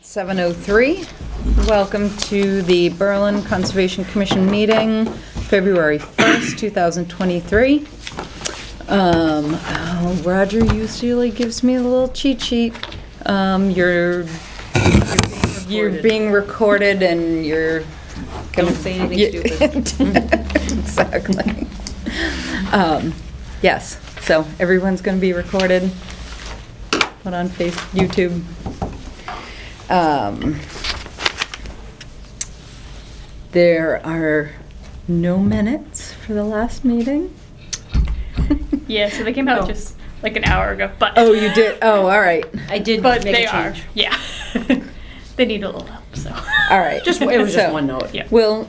7:03. Welcome to the Berlin Conservation Commission meeting, February 1st, 2023. Roger usually gives me a little cheat sheet. You're being recorded and you're gonna Don't say anything stupid. Exactly. Yes, so everyone's gonna be recorded, put on YouTube. There are no minutes for the last meeting. Yeah, so they came out just like an hour ago. But Oh, you did? Oh, all right. I did but make they a change. are. Yeah. They need a little help, so. All right. Just it was So, just one note. Yeah. We'll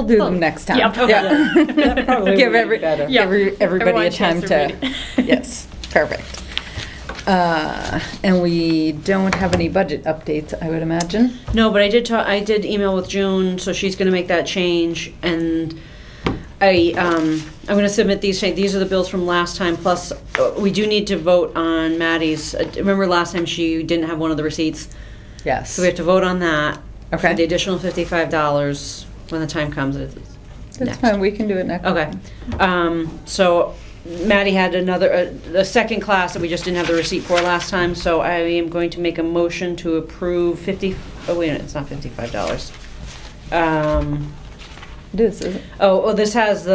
do them next time. Yep. Yeah. That probably Give would be better. Yeah. everybody Everyone a time chance to. read it. Yes, perfect. And we don't have any budget updates, I would imagine. No, but I did email with June, so she's gonna make that change, and I'm gonna submit these. These are the bills from last time. Plus, we do need to vote on Maddie's. Remember last time she didn't have one of the receipts, Yes. so we have to vote on that. Okay. For the additional $55 when the time comes. It's That's next. fine, we can do it next. Okay. So Maddie had a second class that we just didn't have the receipt for last time, so I am going to make a motion to approve oh wait a minute, it's not $55. This is, This has is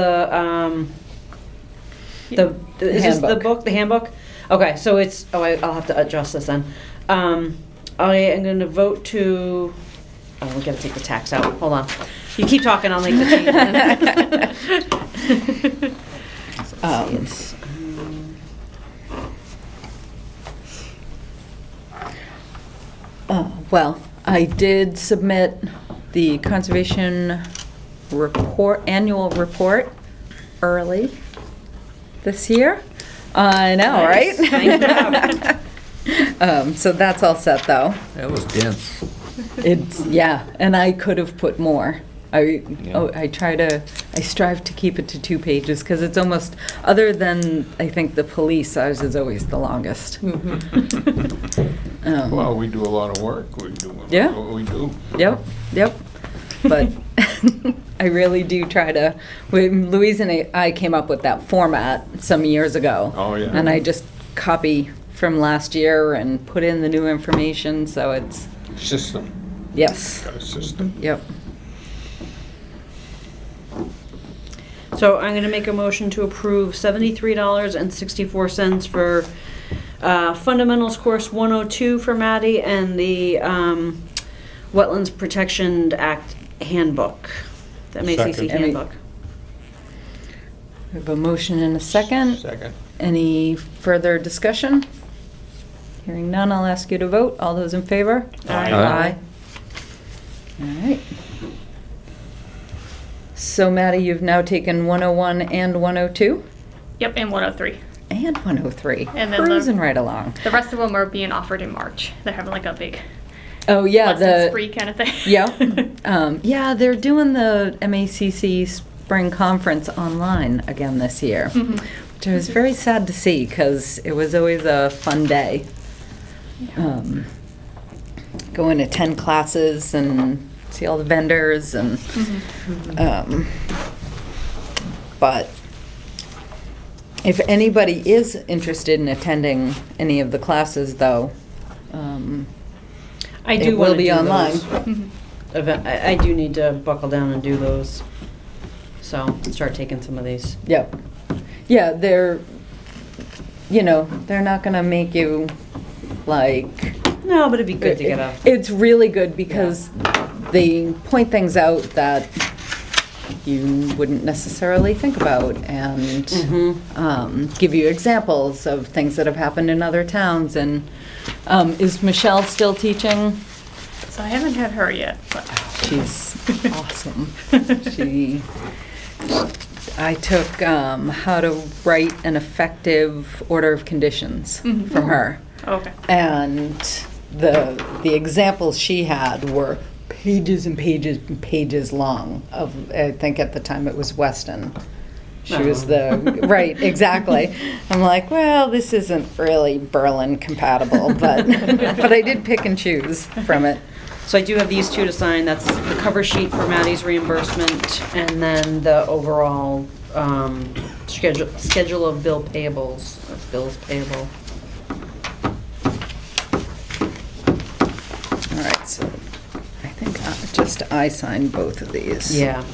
this the handbook. book, the handbook? Okay, so it's, I'll have to adjust this then. I am going to vote to, we gotta take the tax out, hold on. You keep talking, I'll make the change. Well, I did submit the conservation annual report early this year. I know, Nice. right? Thank you. So that's all set, though. That was dense. Yeah, and I could have put more. I strive to keep it to 2 pages, because it's almost, other than, I think, the police, ours is always the longest. Well, we do a lot of work. We do Yeah. what we do. Yep. But I really do try to, Louise and I came up with that format some years ago. Oh, yeah. And I just copy from last year and put in the new information, so it's, System. yes, Got a system. yep. So I'm gonna make a motion to approve $73.64 for Fundamentals Course 102 for Maddie and the Wetlands Protection Act Handbook, the MACC Second. handbook. We have a motion and a second. Second. Any further discussion? Hearing none, I'll ask you to vote. All those in favor? Aye. Aye. All right. So Maddie, you've now taken 101 and 102? Yep, and 103. And 103. And then Cruising right along. The rest of them are being offered in March. They're having like a big Oh, yeah, lessons free kind of thing. Yeah. Yeah, they're doing the MACC Spring Conference online again this year, Mhm. which I was very sad to see, because it was always a fun day. Going to 10 classes and see all the vendors and, but if anybody is interested in attending any of the classes, though, I do it wanna will be do online. those. Mhm. I do need to buckle down and do those, so start taking some of these. Yep. Yeah, they're not gonna make you, like, No, but it'd be good to get a. it's really good because they point things out that you wouldn't necessarily think about, and give you examples of things that have happened in other towns. And is Michelle still teaching? So I haven't had her yet, but She's awesome. I took how to write an effective order of conditions Mhm. from her. okay. And the examples she had were pages and pages and pages long of, I think at the time it was Weston. She was the, right, exactly. I'm like, well, this isn't really Berlin compatible, but, but I did pick and choose from it. So I do have these two to sign. That's the cover sheet for Maddie's reimbursement, and then the overall schedule of bills payable. All right, so I think I signed both of these. Yeah.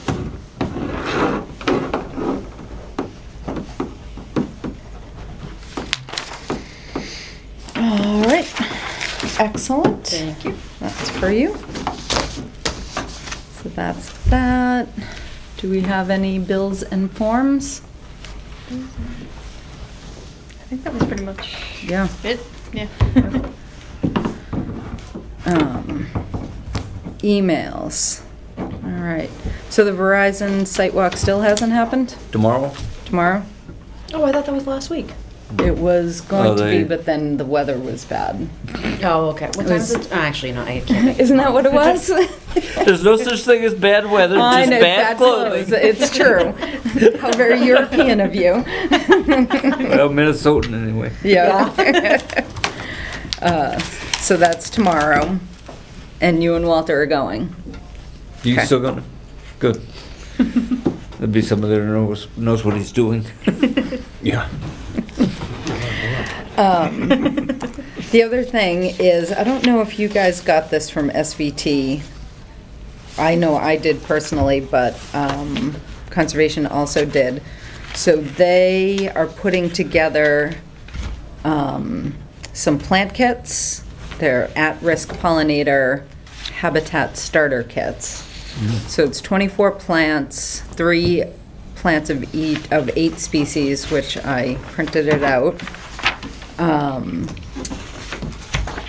All right, excellent. Thank you. That's for you. So that's that. Do we have any bills and forms? I think that was pretty much Yeah. it. Yeah. Emails. All right. So the Verizon site walk still hasn't happened? Tomorrow? Tomorrow? Oh, I thought that was last week. It was going to be, they- but then the weather was bad. Oh, okay. What It time was- is it? Oh, actually, no, I can't make it. Isn't that what it was? There's no such thing as bad weather, I just know, bad clothing. clothes. It's true. How very European of you. Well, Minnesotan anyway. Yeah. So that's tomorrow, and you and Walter are going. You Okay. still gonna? Good. There'll be somebody that knows what he's doing. Yeah. The other thing is, I don't know if you guys got this from SVT. I know I did personally, but Conservation also did. So they are putting together some plant kits. They're at-risk pollinator habitat starter kits. So it's 24 plants, 3 plants of 8 species, which I printed it out.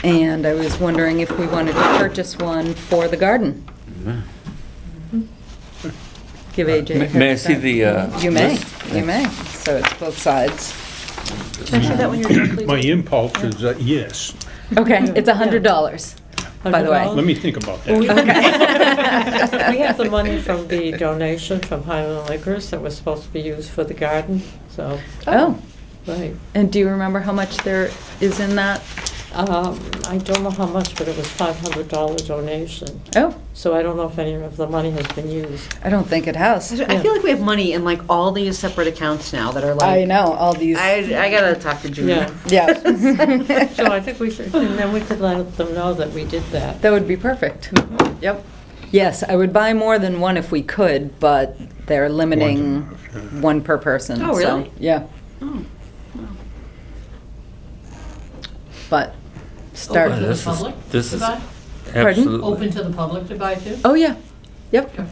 And I was wondering if we wanted to purchase one for the garden. Give AJ a head May I start. see the, You may, list? you may. So it's both sides. Can I see that when you're done, please? My impulse is yes. Okay, it's $100, by the way. Let me think about that. We have the money from the donation from Highland Liquors that was supposed to be used for the garden, so, Oh, right. and do you remember how much there is in that? I don't know how much, but it was $500 donation. Oh, So I don't know if any of the money has been used. I don't think it has. I feel like we have money in like all these separate accounts now that are like. I know, all these, I gotta talk to Julia. Yeah. yeah. So I think we should, and then we could let them know that we did that. That would be perfect. Yep. Yes, I would buy more than one if we could, but they're limiting one per person. Oh, so, really? Yeah. Oh. But start. Oh, this is, public this to is buy? absolutely. Open to the public to buy too? Oh, yeah. Yep. Okay.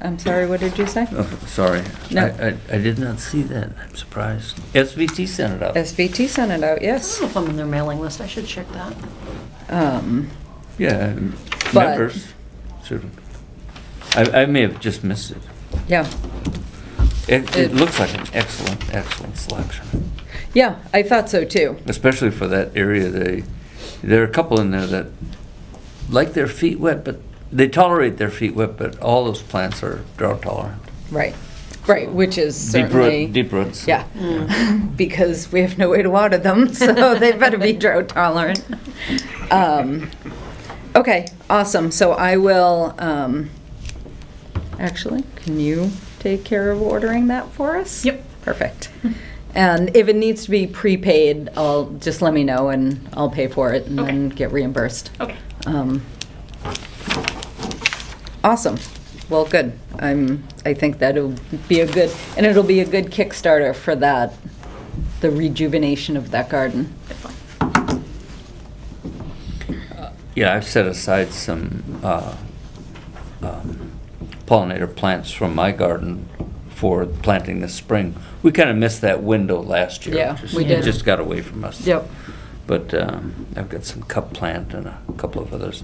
I'm sorry, what did you say? Oh, sorry. No. I did not see that. I'm surprised. SVT sent it out. SVT sent it out, I yes. don't know if I'm in their mailing list. I should check that. Yeah, But- members. Should. I may have just missed it. Yeah. It looks like an excellent selection, Yeah, I thought so too. especially for that area. There are a couple in there that like their feet wet, but they tolerate their feet wet, but all those plants are drought tolerant. Right. Right, which is certainly. Deep roots. Yeah, because we have no way to water them, so they better be drought tolerant. Okay, awesome. So I will, actually, can you take care of ordering that for us? Yep. Perfect. And if it needs to be prepaid, just let me know and I'll pay for it and Okay. then get reimbursed. Okay. Awesome. Well, good. I think that'll be a good, and it'll be a good Kickstarter for that, the rejuvenation of that garden. Yeah, I've set aside some pollinator plants from my garden for planting this spring. We kind of missed that window last year. Yeah, we It did. just got away from us. Yep. But I've got some cup plant and a couple of others.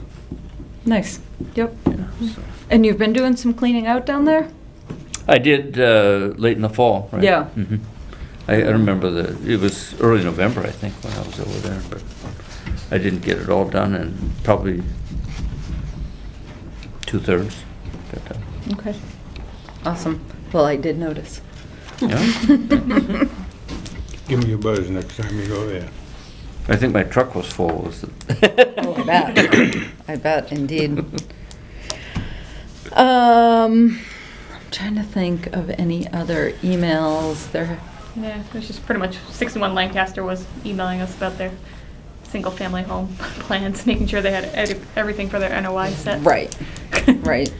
Nice. Yep. Yeah, so. And you've been doing some cleaning out down there? I did late in the fall, right? Yeah. Mhm. I remember it was early November, I think, when I was over there, but I didn't get it all done, and probably 2/3. Okay. Awesome. Well, I did notice. Yeah. Give me a buzz next time you go there. I think my truck was full. Was it? Oh, I bet. I bet, indeed. I'm trying to think of any other emails. There. Yeah, it was just pretty much 61 Lancaster was emailing us about their single-family home plans, making sure they had everything for their NOI set. Right. Right.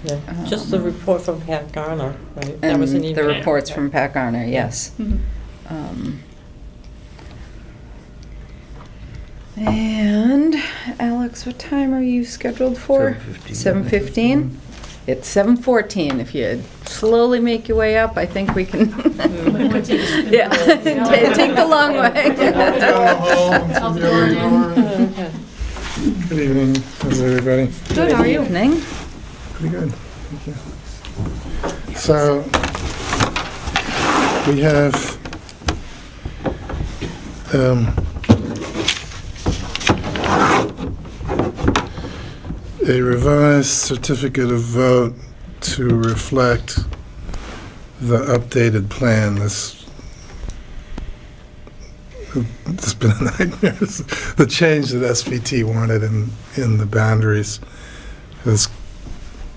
Yeah. Just the report from Pat Garner, right? That And was an the email. reports from Pat Garner, yes. Mhm. And Alex, what time are you scheduled for? 7:15. 7:15? It's 7:14. If you slowly make your way up, I think we can. Yeah, take the long way. Good evening, how's everybody? Good, how are you? Evening. Pretty good, thank you. So, we have a revised certificate of vote to reflect the updated plan. This has been a nightmare. The change that SVT wanted in the boundaries has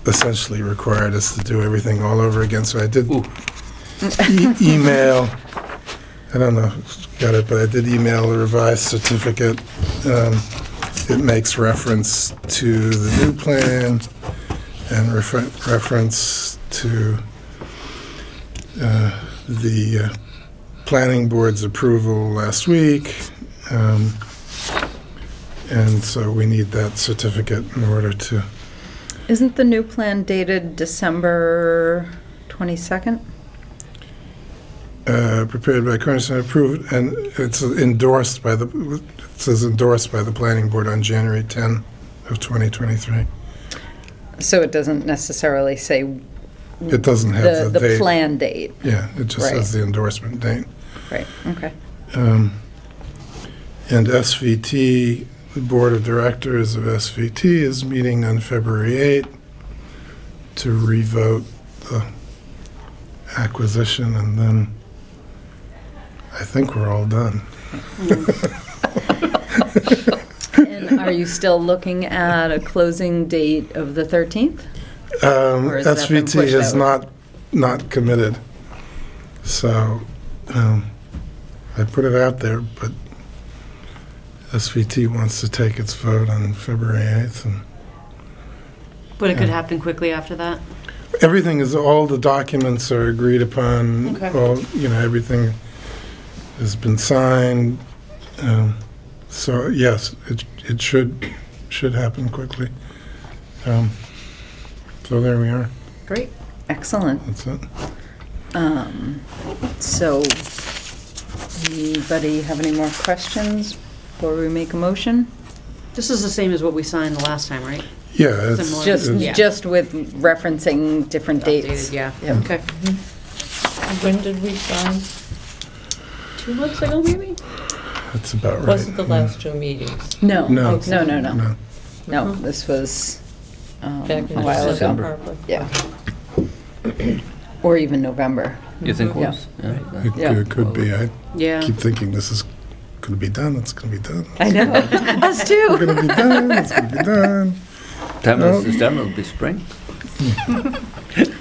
essentially required us to do everything all over again. So I did email, I don't know if you got it, but I did email a revised certificate. It makes reference to the new plan and reference to the planning board's approval last week. And so we need that certificate in order to... Isn't the new plan dated December 22nd? Prepared by Cornerstone, approved, and it's endorsed by the, it says endorsed by the planning board on January 10 of 2023. So it doesn't necessarily say It doesn't have the date. the plan date. Yeah, it just Right. says the endorsement date. Right, okay. And SVT, the Board of Directors of SVT is meeting on February 8 to revote the acquisition, and then I think we're all done. And are you still looking at a closing date of the 13th? Or has that been SVT pushed is out? not committed. So I put it out there, but SVT wants to take its vote on February 8th. And But it could Yeah. happen quickly after that? everything is, all the documents are agreed upon. Okay. All, everything has been signed. So yes, it should happen quickly. So there we are. Great. Excellent. That's it. So, anybody have any more questions before we make a motion? This is the same as what we signed the last time, right? Yeah, it's, Similar. Just, it's- Yeah. just with referencing different dates. Updated, yeah. Yep. Okay. When did we sign? 2 months ago, maybe? That's about right. Was it the last two meetings? No, No. no, no, no. No. No, this was Back in a while December, ago. probably. Yeah. Or even November. You think Yeah. was? Yeah. Yeah. It could be. I Yeah. keep thinking this is going to be done. It's going to be done. I know, us It's too. going to be done. It's going to be done. Time No. is December, it'll be spring.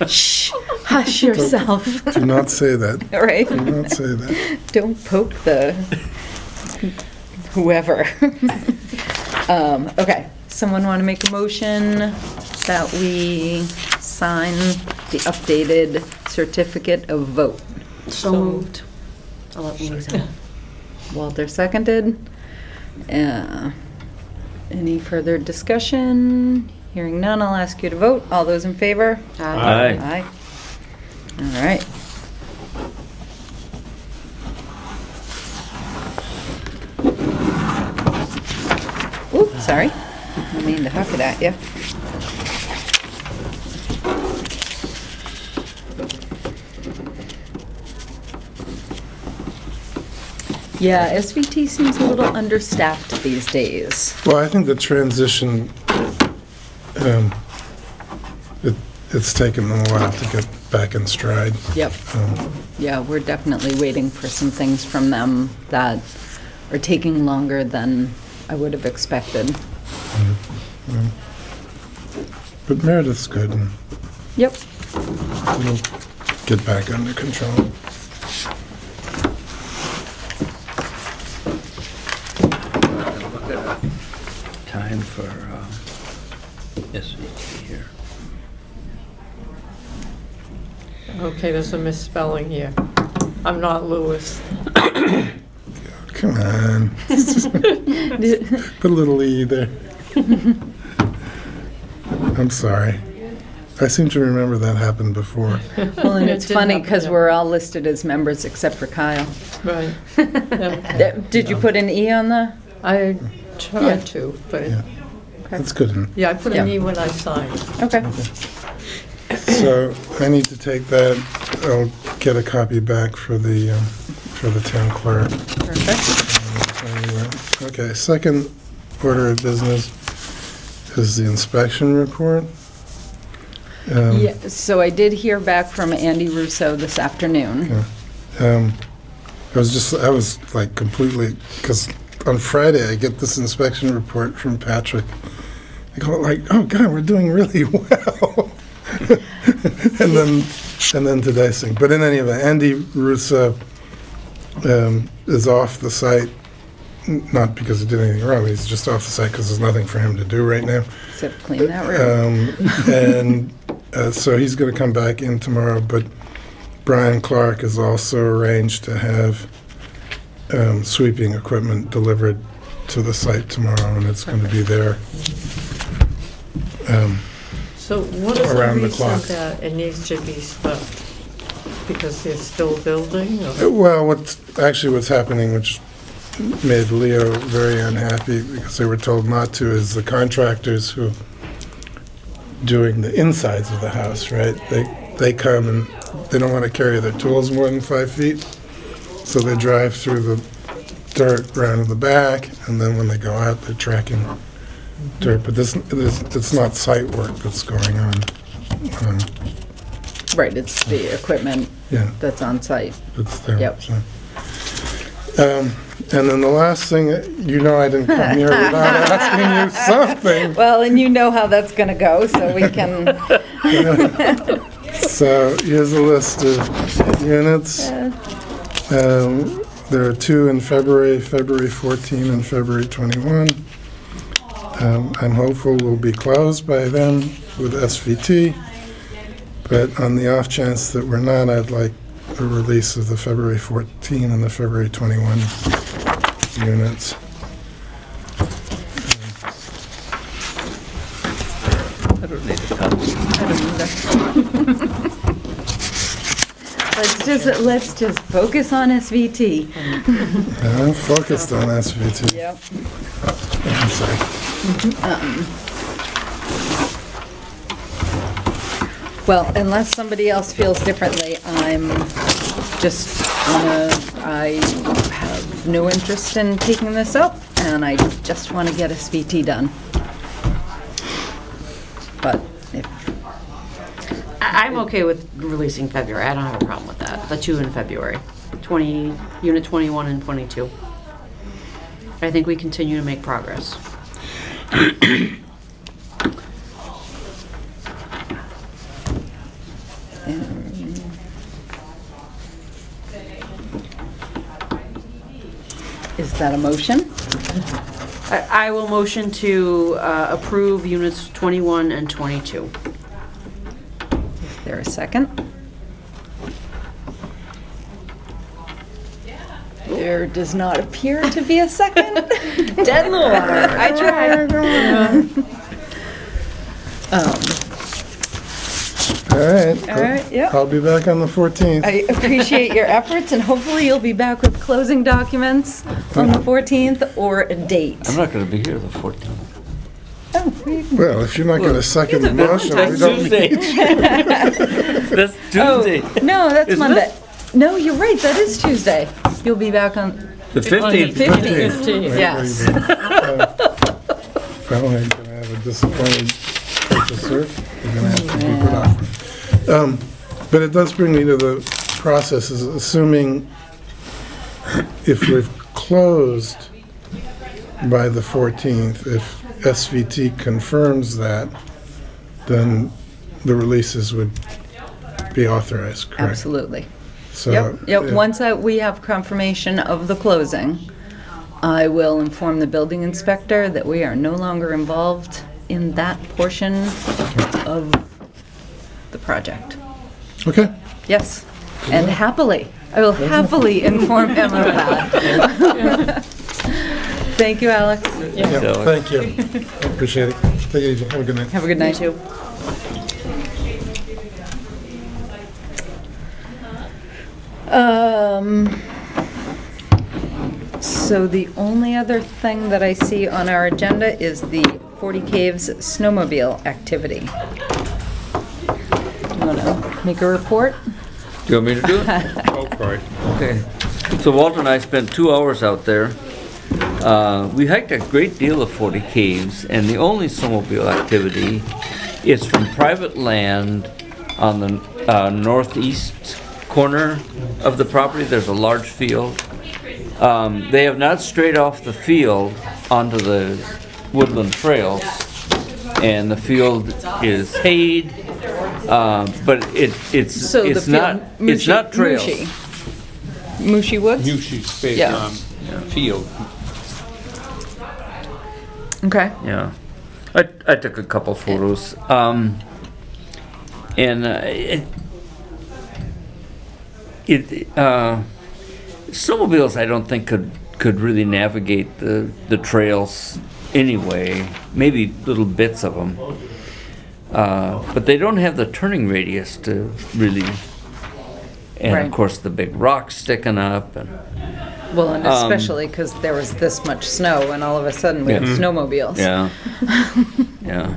Shh, hush yourself. Do not say that. Right? Do not say that. Don't poke the whoever. Okay, someone want to make a motion that we sign the updated certificate of vote? So moved. I'll let Louise know. Walter seconded. Any further discussion? Hearing none, I'll ask you to vote. All those in favor? Aye. Aye. All right. Ooh, sorry. I mean to huck it at you. Yeah, SVT seems a little understaffed these days. Well, I think the transition, it's taken them a while to get back in stride. Yep. Um, Yeah, we're definitely waiting for some things from them that are taking longer than I would have expected. But Meredith's good, and Yep. it'll get back under control. Look at time for SVT here. Okay, there's a misspelling here. I'm not Lewis. Come on. Put a little E there. I'm sorry. I seem to remember that happened before. Well, and It it's did funny happen, because yeah. we're all listed as members except for Kyle. Right. Yeah. Did you put an E on the? I tried to, but, Yeah. That's good. yeah, I put an Yeah. E when I signed. Okay. So I need to take that. I'll get a copy back for the town clerk. Perfect. Okay, second order of business is the inspection report. Yeah, so I did hear back from Andy Russo this afternoon. I was like completely, because on Friday I get this inspection report from Patrick. I go like, oh God, we're doing really well. and then today's thing. But in any event, Andy Russo is off the site, not because he did anything wrong. He's just off the site because there's nothing for him to do right now. Except clean that room. So he's going to come back in tomorrow, but Brian Clark has also arranged to have sweeping equipment delivered to the site tomorrow, and it's going to be there. So what is the Around the reason clock. that it needs to be swept? Because they're still building? or- Well, what's happening, which made Leo very unhappy because they were told not to, is the contractors who doing the insides of the house, right? They come and they don't want to carry their tools more than 5 feet, so they drive through the dirt around in the back, and then when they go out, they're tracking dirt. But it's not site work that's going on. Right, it's the equipment Yeah. that's on site. It's there. Yep. So. And then the last thing, I didn't come here without asking you something. Well, and you know how that's going to go, so we can. So here's a list of units. There are 2 in February 14 and February 21. I'm hopeful we'll be closed by then with SVT, but on the off chance that we're not, I'd like a release of the February 14 and the February 21 units. I don't need a copy. Let's just focus on SVT. I'm focused on SVT. Yep. I'm sorry. Well, unless somebody else feels differently, I have no interest in taking this up, and I just want to get SVT done. But if, I'm okay with releasing February. I don't have a problem with that. The 2 in February, Unit 21 and 22. I think we continue to make progress. is that a motion? I will motion to approve Units 21 and 22. Is there a second? There does not appear to be a second. Dead in the water. I tried. All right. All right, yep. I'll be back on the 14th. I appreciate your efforts, and hopefully you'll be back with closing documents on the 14th or a date. I'm not going to be here the 14th. Oh, Well, if you're not going to second the motion, we That's don't Tuesday. That's Tuesday. Oh, no, that's Isn't Monday. it? No, you're right, that is Tuesday. You'll be back on The 15th. 15th. Yes. Well, I'm going to have a disappointed purchaser. You're going to have to keep it off. But it does bring me to the process, is assuming if we've closed by the 14th, if SVT confirms that, then the releases would be authorized, correct? Absolutely. So, Yep, yeah. once we have confirmation of the closing, I will inform the building inspector that we are no longer involved in that portion of the project. Okay. Yes, and happily, I will happily inform him of that. Thank you, Alex. Yeah, So- thank you. I appreciate it. Take it easy. Have a good night. Have a good night. too. So the only other thing that I see on our agenda is the 40 Caves snowmobile activity. You want to make a report? Do you want me to do it? Go for it. Okay. So Walter and I spent 2 hours out there. We hiked a great deal of 40 Caves, and the only snowmobile activity is from private land on the northeast corner of the property. There's a large field. They have not strayed off the field onto the woodland trails, and the field is hayed, but it's So the it's field, not it's not trails. Mushy Woods? Usually space, Yeah. field. Okay. Yeah, I took a couple photos, and snowmobiles I don't think could really navigate the trails anyway. Maybe little bits of them, but they don't have the turning radius to really. And Right. of course the big rocks sticking up and. Well, and especially because there was this much snow, and all of a sudden we have snowmobiles. Yeah. Yeah.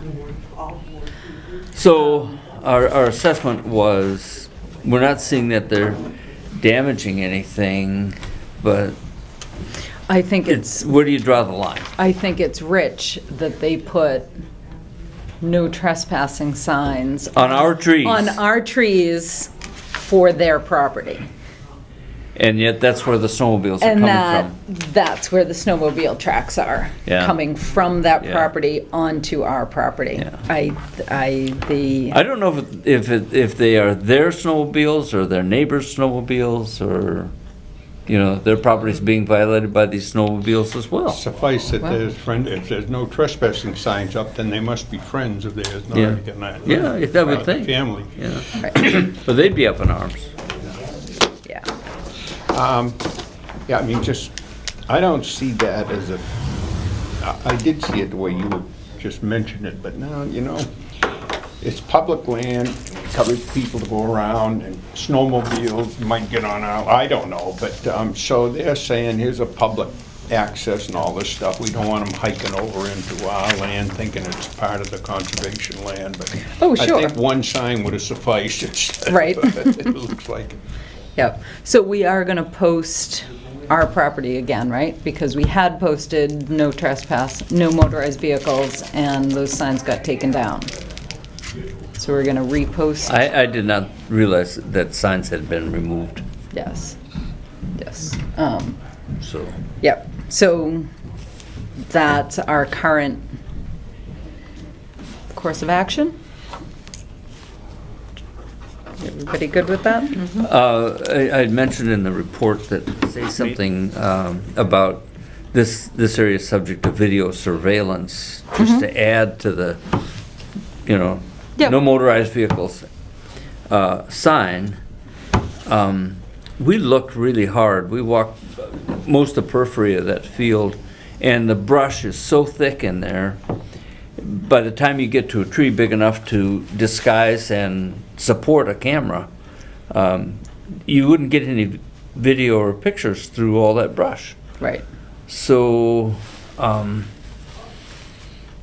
So our assessment was, we're not seeing that they're damaging anything, but I think it's, where do you draw the line? I think it's rich that they put no trespassing signs On our trees. on our trees for their property. And yet that's where the snowmobiles are And coming from. that's where the snowmobile tracks are, Yeah. coming from that Yeah. property onto our property. Yeah. I I don't know if they are their snowmobiles or their neighbors' snowmobiles, or, you know, their property's being violated by these snowmobiles as well. Suffice that Wow. if there's no trespassing signs up, then they must be friends of theirs. not Yeah. anything like that. Yeah, I would The think. Family. Yeah. But they'd be up in arms. yeah. Yeah, I mean, I don't see that as I did see it the way you just mentioned it, but now, it's public land, encourage people to go around, and snowmobiles might get on out, I don't know, but, so they're saying, here's a public access and all this stuff, we don't want them hiking over into our land thinking it's part of the conservation land, but Oh, sure. I think one sign would have sufficed. Right. But it looks like. Yep. So we are going to post our property again, right? Because we had posted no trespass, no motorized vehicles, and those signs got taken down. So we're going to repost. I did not realize that signs had been removed, Yes. Yes. so. Yep. So that's our current course of action. Everybody good with that? I had mentioned in the report that, say something about this area subject to video surveillance, just to add to the, Yep. no motorized vehicles sign. We looked really hard. We walked most of the periphery of that field, and the brush is so thick in there. By the time you get to a tree big enough to disguise and support a camera, you wouldn't get any video or pictures through all that brush. Right. So,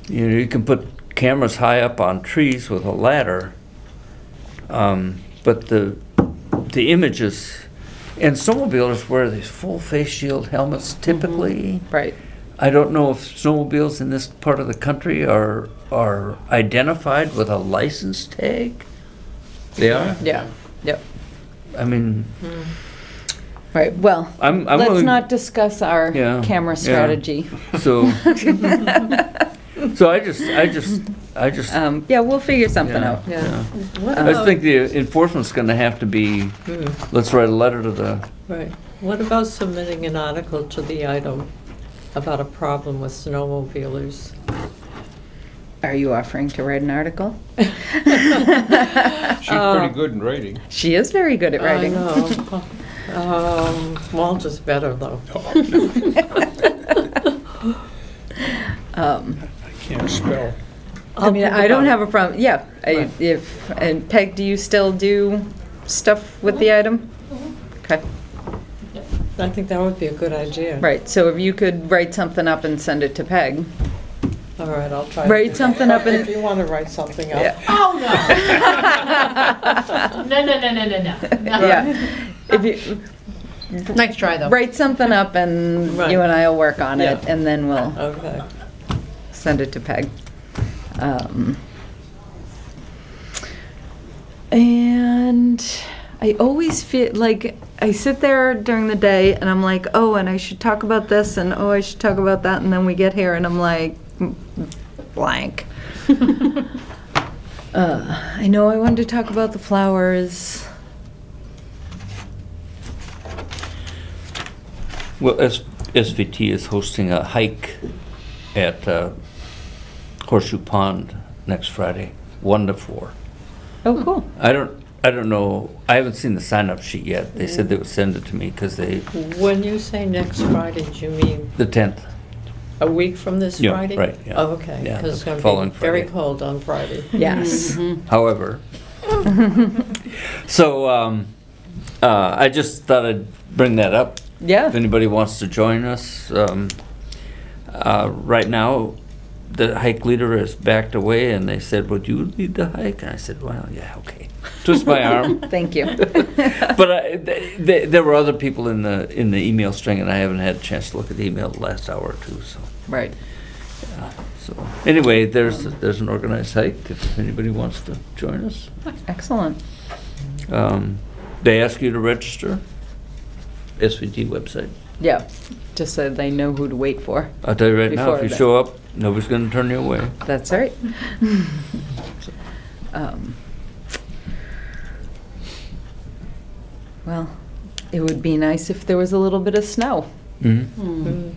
you can put cameras high up on trees with a ladder, but the images, and snowmobilers wear these full face shield helmets typically. Right. I don't know if snowmobiles in this part of the country are identified with a license tag They are? Yeah, yep. I mean, Right, well, I'm let's willing- not discuss our Yeah, camera yeah. strategy. so, so I just, Yeah, we'll figure something yeah, out. yeah. What I just about, think the enforcement's gonna have to be, let's write a letter to the, right, what about submitting an article to the item about a problem with snowmobilers? Are you offering to write an article? She's pretty good in writing. She is very good at writing. I know. Walter's better, though. I can't spell. I mean, I don't have a problem, yeah. Right. And Peg, do you still do stuff with the item? Okay, I think that would be a good idea. right, so if you could write something up and send it to Peg. All right, I'll try. Write to do something that. up and- If you want to write something up. Yeah. Oh, no. No. Yeah, if you, Nice try, though. write something up and Right. you and I will work on it, Yeah. and then we'll Okay. send it to Peg. And I always feel like I sit there during the day and I'm like, oh, and I should talk about this, and oh, I should talk about that, and then we get here and I'm like, blank. I know I wanted to talk about the flowers. well, SVT is hosting a hike at Horseshoe Pond next Friday, 1 to 4. Oh, cool. I don't know, I haven't seen the sign-up sheet yet. They said they would send it to me because they, When you say next Friday, do you mean the 10th. a week from this Yeah, Friday? right, yeah. Oh, okay, Yeah, because it's the going to following be very Friday. cold on Friday. Yes. However, so I just thought I'd bring that up. Yeah. If anybody wants to join us, right now, the hike leader has backed away, and they said, "Would you lead the hike?" And I said, "Well, yeah, okay." Twist my arm. Thank you. But there were other people in the email string, and I haven't had a chance to look at the email the last hour or two. So, Right. so anyway, there's an organized hike if anybody wants to join us. Excellent. They ask you to register. SVT website. Yeah, just so they know who to wait for. I'll tell you right now, if Before you that. show up, nobody's going to turn you away. That's right. Well, it would be nice if there was a little bit of snow, Mm-hmm.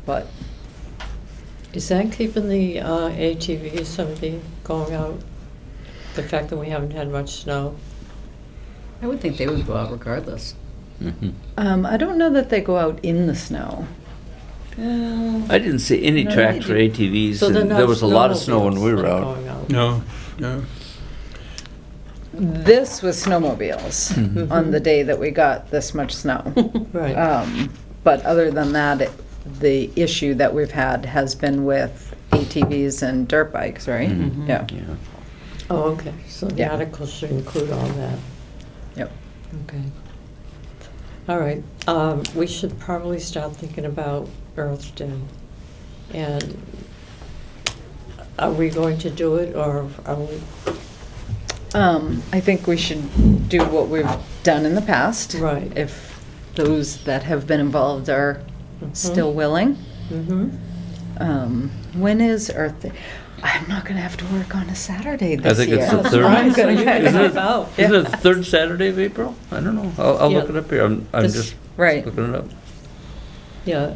but Is that keeping the ATVs from going out? The fact that we haven't had much snow? I would think they would go out regardless. Mm-hmm. I don't know that they go out in the snow. I didn't see any No, tracks they for ATVs, So they're and not there was a lot of snow when we snowmobiles were that are out. going out. No, no. This was snowmobiles Mhm. on the day that we got this much snow. Right. But other than that, the issue that we've had has been with ATVs and dirt bikes, right? Mhm. Yeah. Yeah. Oh, okay, so the Yeah. article should include all that. Yep. Okay. All right, we should probably start thinking about Earth Day. And are we going to do it, or are we? I think we should do what we've done in the past. Right. If those that have been involved are Mhm. still willing. Mm-hmm. When is Earth Day? I'm not gonna have to work on a Saturday this think year. it's the That's third. fine, so you can Isn't help it- out. Isn't it the third Saturday of April? I don't know. I'll look Yeah. it up here. I'm This- just Right. looking it up. Yeah,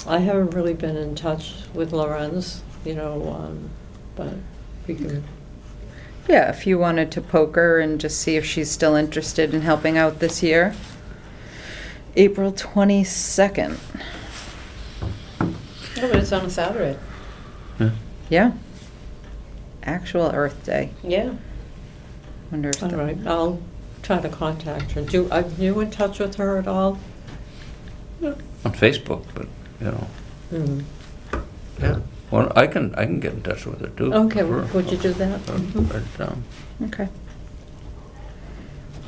I haven't really been in touch with Lorenz, but we can, Yeah, if you wanted to poke her and just see if she's still interested in helping out this year. April 22nd. No, but it's on a Saturday. Yeah. Yeah. Actual Earth Day. Yeah. Wonder if all the- right, I'll try to contact her. Are you in touch with her at all? On Facebook, but Hmm. yeah. Well, I can get in touch with her too. Okay, Sure. would you do that? Mhm. Write it down. Okay.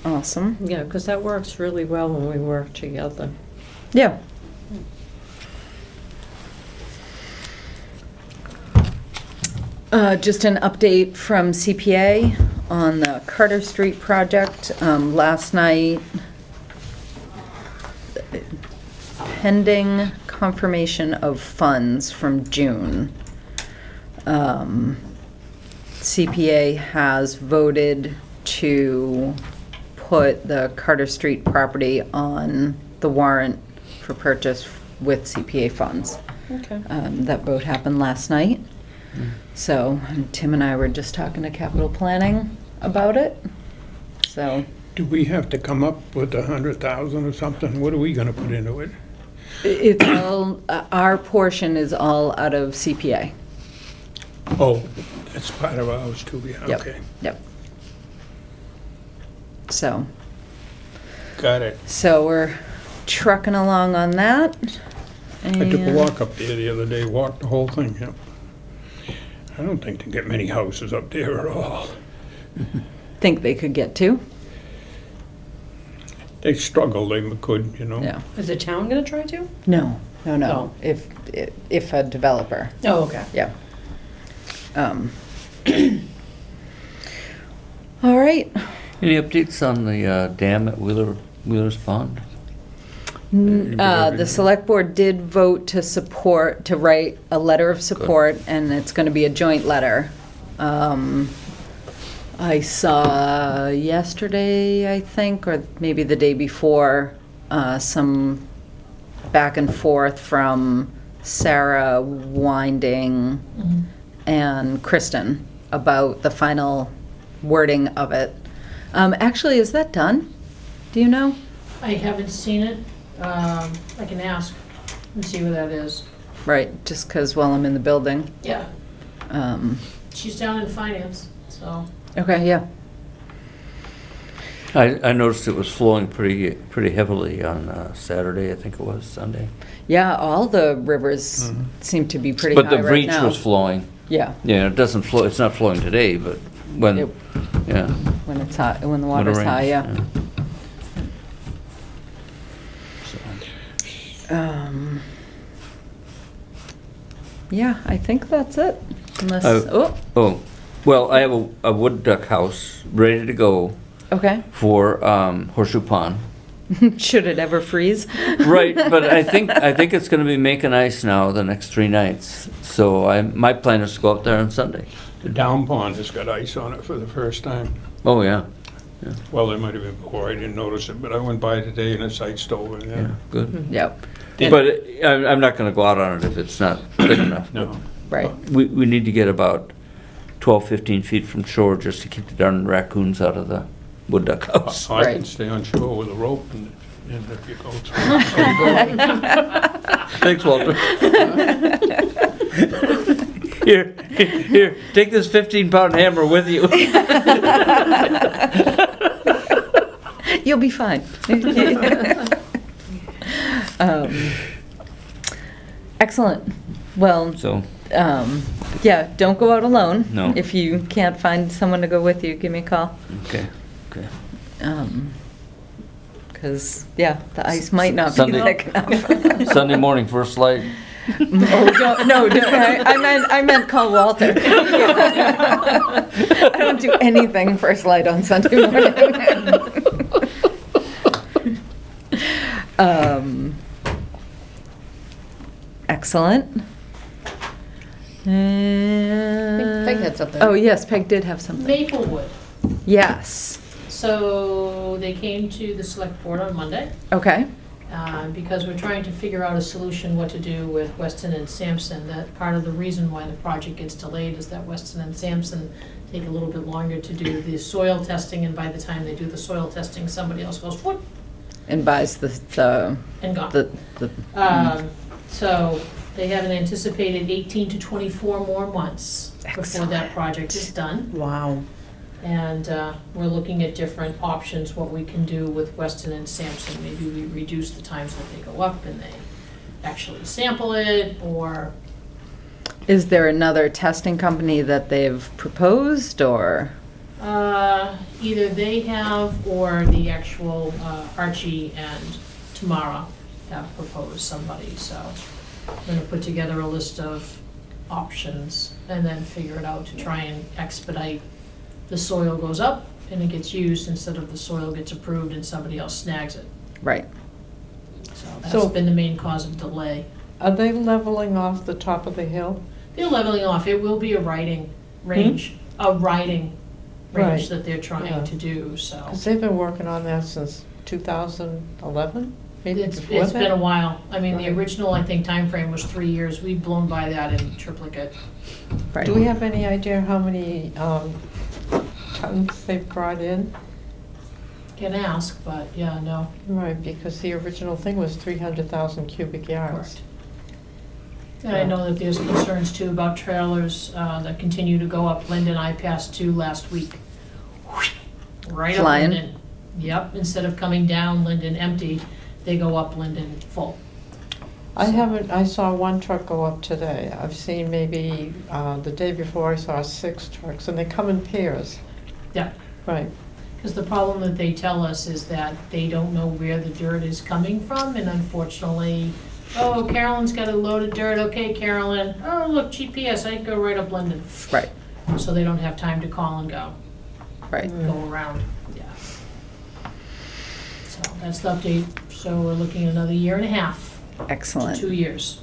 Awesome. Yeah, because that works really well when we work together. Yeah. Just an update from CPA on the Carter Street project, last night, pending confirmation of funds from June. CPA has voted to put the Carter Street property on the warrant for purchase with CPA funds. Okay. That vote happened last night. So Tim and I were just talking to capital planning about it. So Do we have to come up with 100,000 or something? What are we gonna put into it? it's all, our portion is all out of CPA. Oh, that's part of ours too, yeah, Yep. okay. Yep. So Got it. we're trucking along on that. I took a And- walk up there the other day, walked the whole thing, yeah. I don't think they get many houses up there at all. Think they could get to. They struggle, they could, you know. Yeah. Is the town gonna try to? No. Oh. If a developer, Oh, okay. yeah. All right. Any updates on the dam at Wheeler's Pond? The select board did vote to support, to write a letter of support, and it's gonna be a joint letter. I saw yesterday, I think, or maybe the day before, some back and forth from Sarah Winding and Kristen about the final wording of it. Actually, is that done? Do you know? I haven't seen it. I can ask and see where that is. Right, just because while I'm in the building. Yeah, she's down in finance, so. Okay, yeah. I noticed it was flowing pretty heavily on Saturday, I think it was, Sunday. Yeah, all the rivers seem to be pretty But high the right breach now. was flowing. Yeah, Yeah, it doesn't flow, it's not flowing today, but when, Yep. yeah. when it's high, when the when it water's high, rains, yeah. So, Yeah, I think that's it. Unless, Oh. Oh, well, I have a wood duck house ready to go okay. for Horseshoe Pond. Should it ever freeze? Right, but I think it's gonna be making ice now the next 3 nights. So my plan is to go up there on Sunday. The down pond has got ice on it for the first time. Oh, yeah, Well, there might have been before, I didn't notice it, but I went by today and it's iced over, yeah, yeah. good. Yep, But I'm not gonna go out on it if it's not thick enough. No. right. We need to get about 12, 15 feet from shore just to keep the darn raccoons out of the wood duck house. I can Right. stay on shore with a rope and if you go through. Thanks, Walter. Here, take this 15-pound hammer with you. You'll be fine. Excellent. Well, So, yeah, don't go out alone. No. If you can't find someone to go with you, give me a call. okay. Because, yeah, the ice might not be Sunday- thick enough. Sunday morning, first light. Oh, don't, I meant call Walter. I don't do anything first light on Sunday morning. Excellent. Peg had something. Oh, yes, Peg did have something. Maplewood. Yes, So they came to the select board on Monday, okay, because we're trying to figure out a solution what to do with Weston and Sampson. That part of the reason why the project gets delayed is that Weston and Sampson take a little bit longer to do the soil testing, and by the time they do the soil testing, somebody else goes, whoop, and buys the, and gone. the, So they have an anticipated 18 to 24 more months before Excellent. that project is done. Wow. And we're looking at different options, what we can do with Weston and Sampson. Maybe we reduce the times that they go up and they actually sample it, or is there another testing company that they've proposed, or? either they have or the actual Archie and Tamara have proposed somebody. So I'm going to put together a list of options and then figure it out to try and expedite the soil goes up and it gets used instead of the soil gets approved and somebody else snags it. Right. So that's So- been the main cause of delay. Are they leveling off the top of the hill? They're leveling off. It will be a riding range, a riding Right. range that they're Yeah. trying to do, so. Because they've been working on that since 2011, maybe It's before been a that? while. I mean, the Right. original, I think, timeframe was 3 years. We've blown by that in triplicate. Right. Do we have any idea how many tons they've brought in? Can ask, but yeah, no. Right, because the original thing was 300,000 cubic yards. Correct. And I know that there's concerns too about trailers that continue to go up. Linden, I passed 2 last week. Right up Flying? Linden. Yep, instead of coming down Linden empty, they go up Linden full. I saw one truck go up today. I've seen maybe, the day before I saw 6 trucks, and they come in pairs. Yeah, Right. because the problem that they tell us is that they don't know where the dirt is coming from, and unfortunately, oh, Carolyn's got a load of dirt, okay, Carolyn, oh, look, GPS, I'd go right up Linden. Right. So they don't have time to call and go. Right. Go around, yeah. So that's the update. So we're looking at another year and a half to Excellent. 2 years.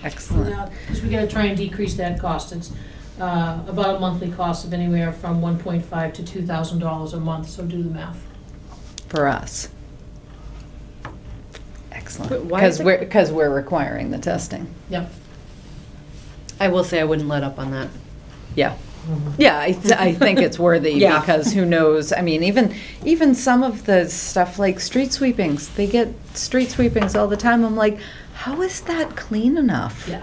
Excellent. Because we gotta try and decrease that cost. It's about a monthly cost of anywhere from $1.5 to $2,000 a month, so do the math. For us. Wait, Excellent. why is Because it- we're requiring the testing. Yep. I will say I wouldn't let up on that. Yeah. Yeah, I think it's worthy Yeah. because who knows? I mean, even some of the stuff like street sweepings, they get street sweepings all the time. I'm like, how is that clean enough? Yeah.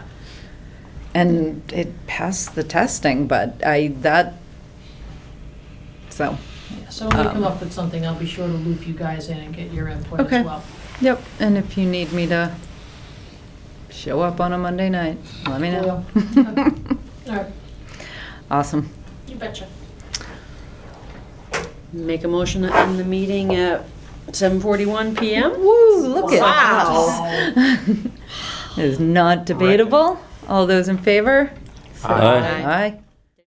And it passed the testing, but so, Yeah. So when we come up with something, I'll be sure to loop you guys in and get your input Okay. as well. yep. And if you need me to show up on a Monday night, let me know. Will. All right, Awesome. you betcha. Make a motion to end the meeting at 7:41 PM? Woo, look at Wow. us. It is not debatable. All those in favor? Aye. Aye.